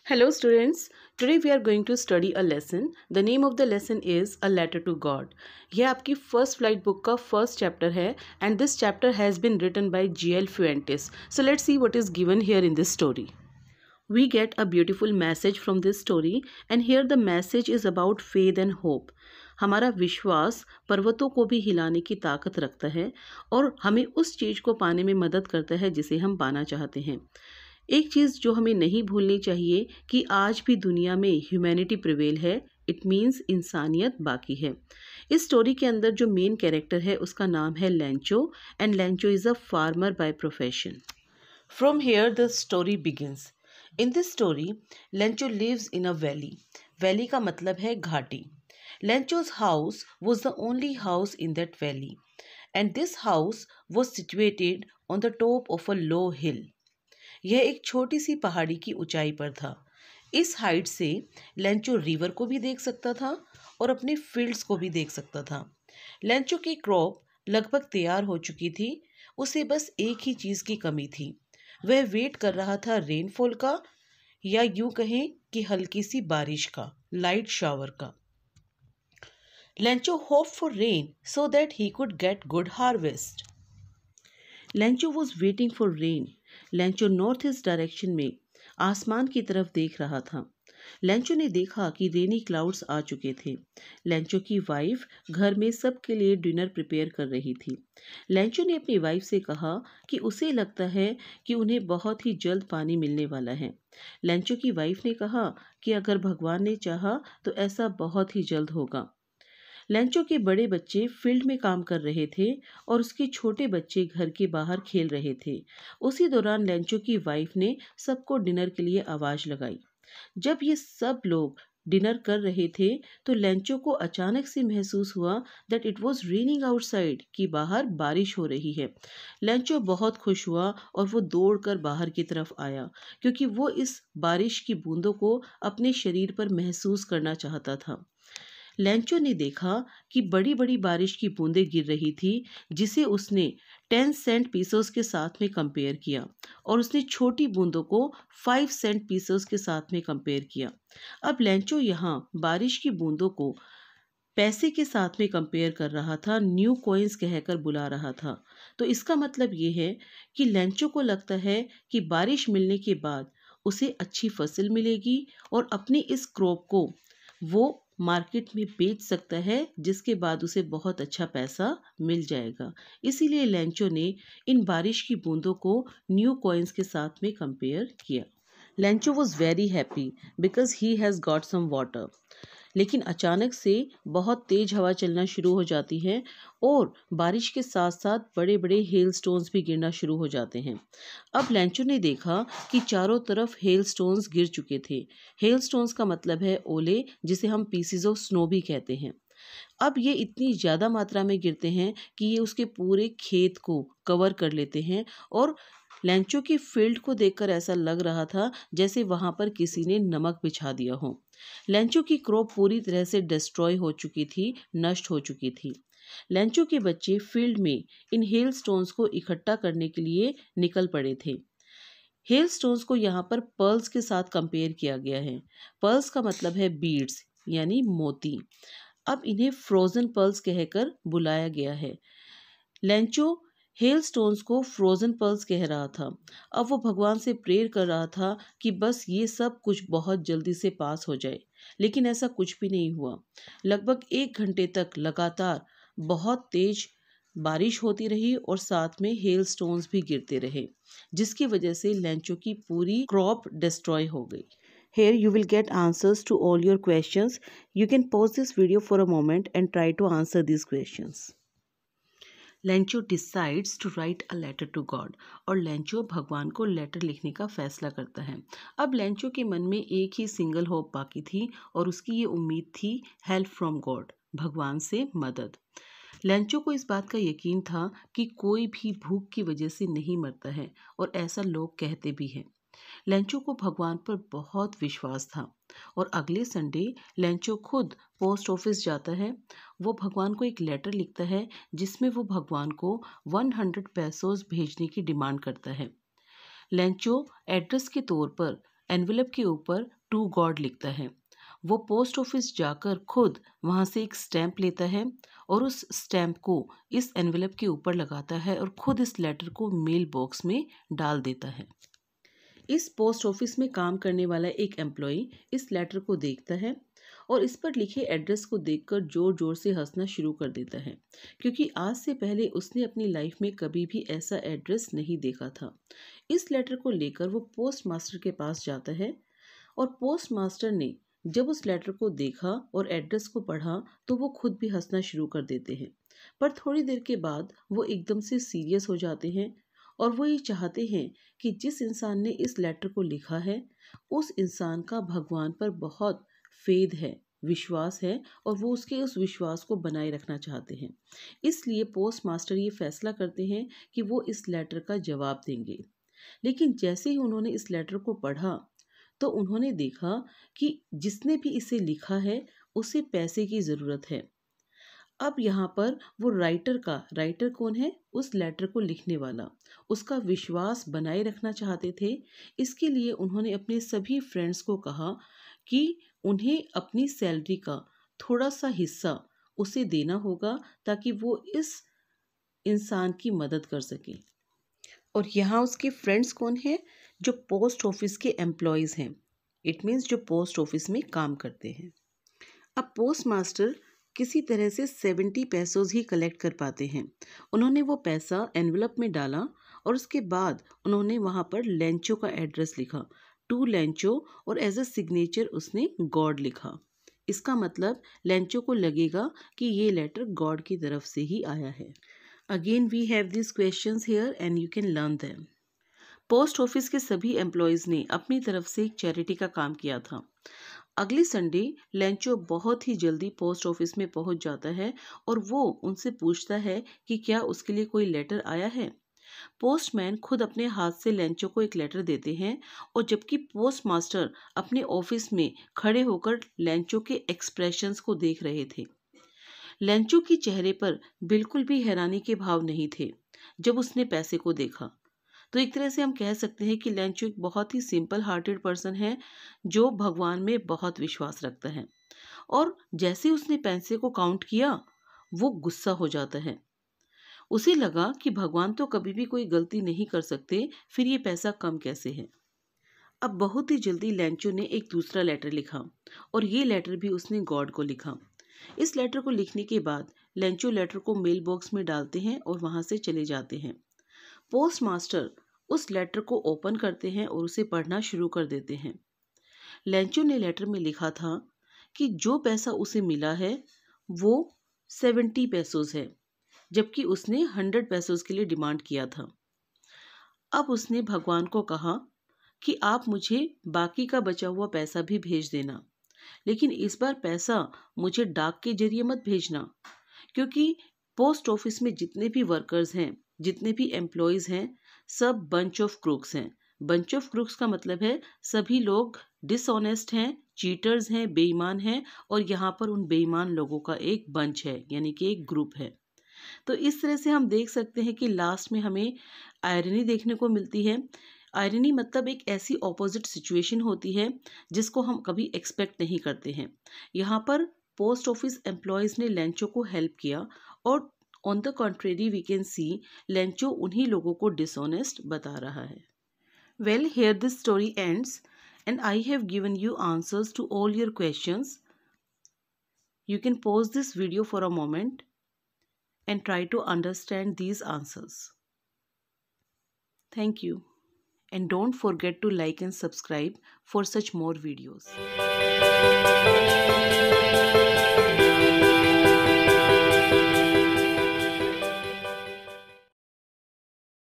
Hello students, today we are going to study a lesson. The name of the lesson is A Letter to God. यह आपकी first flight book का first chapter है and this chapter has been written by G.L. Fuentes. So let's see what is given here in this story. We get a beautiful message from this story and here the message is about faith and hope. हमारा विश्वास पर्वतों को भी हिलाने की ताकत रखता है और हमें उस चीज़ को पाने में मदद करता है जिसे हम पाना चाहते हैं। एक चीज़ जो हमें नहीं भूलनी चाहिए कि आज भी दुनिया में ह्यूमैनिटी प्रिवेल है। इट मीन्स इंसानियत बाकी है। इस स्टोरी के अंदर जो मेन कैरेक्टर है उसका नाम है Lencho and Lencho is a farmer by profession. From here the story begins. In this story Lencho lives in a valley. Valley का मतलब है घाटी। Lencho's house was the only house in that valley and this house was situated on the top of a low hill. यह एक छोटी सी पहाड़ी की ऊंचाई पर था। इस हाइट से लेंचो रिवर को भी देख सकता था और अपने फील्ड्स को भी देख सकता था। लेंचो की क्रॉप लगभग तैयार हो चुकी थी। उसे बस एक ही चीज़ की कमी थी। वह वेट कर रहा था रेनफॉल का, या यूं कहें कि हल्की सी बारिश का, लाइट शावर का। Lencho hope for rain so that he could get good harvest. Lencho was waiting for rain. Lencho north east direction में आसमान की तरफ देख रहा था। लेंचो ने देखा कि रेनी क्लाउड्स आ चुके थे। लेंचो की वाइफ घर में सबके लिए डिनर प्रिपेयर कर रही थी। लेंचो ने अपनी वाइफ से कहा कि उसे लगता है कि उन्हें बहुत ही जल्द पानी मिलने वाला है। लेंचो की वाइफ ने कहा कि अगर भगवान ने चाहा तो ऐसा बहुत ही जल्द होगा। लेंचो के बड़े बच्चे फील्ड में काम कर रहे थे और उसके छोटे बच्चे घर के बाहर खेल रहे थे। उसी दौरान लेंचो की वाइफ ने सबको डिनर के लिए आवाज़ लगाई। जब ये सब लोग डिनर कर रहे थे तो लेंचो को अचानक से महसूस हुआ that it was raining outside, कि बाहर बारिश हो रही है। लेंचो बहुत खुश हुआ और वो दौड़कर बाहर की तरफ आया क्योंकि वो इस बारिश की बूंदों को अपने शरीर पर महसूस करना चाहता था। लेंचो ने देखा कि बड़ी बड़ी बारिश की बूंदें गिर रही थी, जिसे उसने 10 सेंट पीसोस के साथ में कंपेयर किया और उसने छोटी बूंदों को 5 सेंट पीसोस के साथ में कंपेयर किया। अब लेंचो यहाँ बारिश की बूंदों को पैसे के साथ में कंपेयर कर रहा था, न्यू कॉइन्स कहकर बुला रहा था। तो इसका मतलब ये है कि लेंचो को लगता है कि बारिश मिलने के बाद उसे अच्छी फसल मिलेगी और अपनी इस क्रॉप को वो मार्केट में बेच सकता है, जिसके बाद उसे बहुत अच्छा पैसा मिल जाएगा। इसीलिए लेंचो ने इन बारिश की बूंदों को न्यू कॉइन्स के साथ में कंपेयर किया। Lencho was very happy because he has got some water. लेकिन अचानक से बहुत तेज हवा चलना शुरू हो जाती है और बारिश के साथ साथ बड़े बड़े हेल स्टोन्स भी गिरना शुरू हो जाते हैं। अब लेंचो ने देखा कि चारों तरफ हेल स्टोन्स गिर चुके थे। हेल स्टोन्स का मतलब है ओले, जिसे हम पीसीज ऑफ स्नो भी कहते हैं। अब ये इतनी ज़्यादा मात्रा में गिरते हैं कि ये उसके पूरे खेत को कवर कर लेते हैं और लेंचो की फील्ड को देखकर ऐसा लग रहा था जैसे वहाँ पर किसी ने नमक बिछा दिया हो। लेंचो की क्रॉप पूरी तरह से डिस्ट्रॉय हो चुकी थी, नष्ट हो चुकी थी। लेंचो के बच्चे फील्ड में इन हेल स्टोन्स को इकट्ठा करने के लिए निकल पड़े थे। हेल स्टोन्स को यहाँ पर पर्ल्स के साथ कंपेयर किया गया है। पर्ल्स का मतलब है बीड्स, यानी मोती। अब इन्हें फ्रोजन पर्ल्स कहकर बुलाया गया है। लेंचो हेल स्टोन्स को फ्रोजन पर्ल्स कह रहा था। अब वो भगवान से प्रेयर कर रहा था कि बस ये सब कुछ बहुत जल्दी से पास हो जाए, लेकिन ऐसा कुछ भी नहीं हुआ। लगभग 1 घंटे तक लगातार बहुत तेज बारिश होती रही और साथ में हेल स्टोन्स भी गिरते रहे, जिसकी वजह से लेंचो की पूरी क्रॉप डिस्ट्रॉय हो गई। Here you will get answers to all your questions. You can pause this video for a moment and try to answer these questions. Lencho decides to write a letter to God. और Lencho भगवान को letter लिखने का फैसला करता है। अब Lencho के मन में एक ही सिंगल होप बाकी थी और उसकी ये उम्मीद थी, हेल्प फ्रॉम गॉड, भगवान से मदद। लेंचो को इस बात का यकीन था कि कोई भी भूख की वजह से नहीं मरता है और ऐसा लोग कहते भी हैं। लेंचो को भगवान पर बहुत विश्वास था और अगले संडे लेंचो खुद पोस्ट ऑफिस जाता है। वो भगवान को एक लेटर लिखता है जिसमें वो भगवान को 100 पैसोस भेजने की डिमांड करता है। लेंचो एड्रेस के तौर पर एनवेलप के ऊपर टू गॉड लिखता है। वो पोस्ट ऑफिस जाकर खुद वहाँ से एक स्टैम्प लेता है और उस स्टैम्प को इस एनवेलप के ऊपर लगाता है और खुद इस लेटर को मेल बॉक्स में डाल देता है। इस पोस्ट ऑफिस में काम करने वाला एक एम्प्लॉय इस लेटर को देखता है और इस पर लिखे एड्रेस को देखकर जोर जोर से हंसना शुरू कर देता है, क्योंकि आज से पहले उसने अपनी लाइफ में कभी भी ऐसा एड्रेस नहीं देखा था। इस लेटर को लेकर वो पोस्ट मास्टर के पास जाता है और पोस्ट मास्टर ने जब उस लेटर को देखा और एड्रेस को पढ़ा तो वो खुद भी हंसना शुरू कर देते हैं। पर थोड़ी देर के बाद वो एकदम से सीरियस हो जाते हैं और वो ये चाहते हैं कि जिस इंसान ने इस लेटर को लिखा है उस इंसान का भगवान पर बहुत फेद है, विश्वास है, और वो उसके उस विश्वास को बनाए रखना चाहते हैं। इसलिए पोस्ट मास्टर ये फैसला करते हैं कि वो इस लेटर का जवाब देंगे। लेकिन जैसे ही उन्होंने इस लेटर को पढ़ा तो उन्होंने देखा कि जिसने भी इसे लिखा है उसे पैसे की ज़रूरत है। अब यहाँ पर वो राइटर कौन है? उस लेटर को लिखने वाला, उसका विश्वास बनाए रखना चाहते थे। इसके लिए उन्होंने अपने सभी फ्रेंड्स को कहा कि उन्हें अपनी सैलरी का थोड़ा सा हिस्सा उसे देना होगा ताकि वो इस इंसान की मदद कर सके। और यहाँ उसके फ्रेंड्स कौन है? जो पोस्ट ऑफिस के एम्प्लॉयज़ हैं। इट मीन्स जो पोस्ट ऑफिस में काम करते हैं। अब पोस्ट मास्टर किसी तरह से 70 पैसों ही कलेक्ट कर पाते हैं। उन्होंने वो पैसा एनवलप में डाला और उसके बाद उन्होंने वहाँ पर लेंचो का एड्रेस लिखा, टू लेंचो, और एज अ सिग्नेचर उसने गॉड लिखा। इसका मतलब लेंचो को लगेगा कि ये लेटर गॉड की तरफ से ही आया है। Again we have this questions here and you can learn them. Post office के सभी एम्प्लॉयज़ ने अपनी तरफ से एक चैरिटी का काम किया था। अगले संडे लेंचो बहुत ही जल्दी पोस्ट ऑफिस में पहुंच जाता है और वो उनसे पूछता है कि क्या उसके लिए कोई लेटर आया है। पोस्टमैन खुद अपने हाथ से लेंचो को एक लेटर देते हैं और जबकि पोस्ट मास्टर अपने ऑफिस में खड़े होकर लेंचो के एक्सप्रेशंस को देख रहे थे। लेंचो के चेहरे पर बिल्कुल भी हैरानी के भाव नहीं थे जब उसने पैसे को देखा। तो एक तरह से हम कह सकते हैं कि लेंचो एक बहुत ही सिंपल हार्टेड पर्सन है जो भगवान में बहुत विश्वास रखता है। और जैसे उसने पैसे को काउंट किया वो गुस्सा हो जाता है। उसे लगा कि भगवान तो कभी भी कोई गलती नहीं कर सकते, फिर ये पैसा कम कैसे है। अब बहुत ही जल्दी लेंचो ने एक दूसरा लेटर लिखा और ये लेटर भी उसने गॉड को लिखा। इस लेटर को लिखने के बाद लेंचो लेटर को मेल बॉक्स में डालते हैं और वहां से चले जाते हैं। पोस्ट मास्टर उस लेटर को ओपन करते हैं और उसे पढ़ना शुरू कर देते हैं। लेंचो ने लेटर में लिखा था कि जो पैसा उसे मिला है वो 70 पैसों है, जबकि उसने 100 पैसों के लिए डिमांड किया था। अब उसने भगवान को कहा कि आप मुझे बाकी का बचा हुआ पैसा भी भेज देना, लेकिन इस बार पैसा मुझे डाक के जरिए मत भेजना, क्योंकि पोस्ट ऑफिस में जितने भी वर्कर्स हैं, जितने भी एम्प्लॉयज़ हैं, सब बंच ऑफ क्रूक्स हैं। बंच ऑफ क्रूक्स का मतलब है सभी लोग डिसऑनेस्ट हैं, चीटर्स हैं, बेईमान हैं, और यहाँ पर उन बेईमान लोगों का एक बंच है, यानी कि एक ग्रुप है। तो इस तरह से हम देख सकते हैं कि लास्ट में हमें आयरनी देखने को मिलती है। आयरनी मतलब एक ऐसी ऑपोजिट सिचुएशन होती है जिसको हम कभी एक्सपेक्ट नहीं करते हैं। यहाँ पर पोस्ट ऑफिस एम्प्लॉयज़ ने लेंचो को हेल्प किया और on the contrary we can see Lencho उन्हीं लोगों को डिसऑनेस्ट बता रहा है। Well, here this story ends and I have given you answers to all your questions. You can pause this video for a moment and try to understand these answers. Thank you. And don't forget to like and subscribe for such more videos.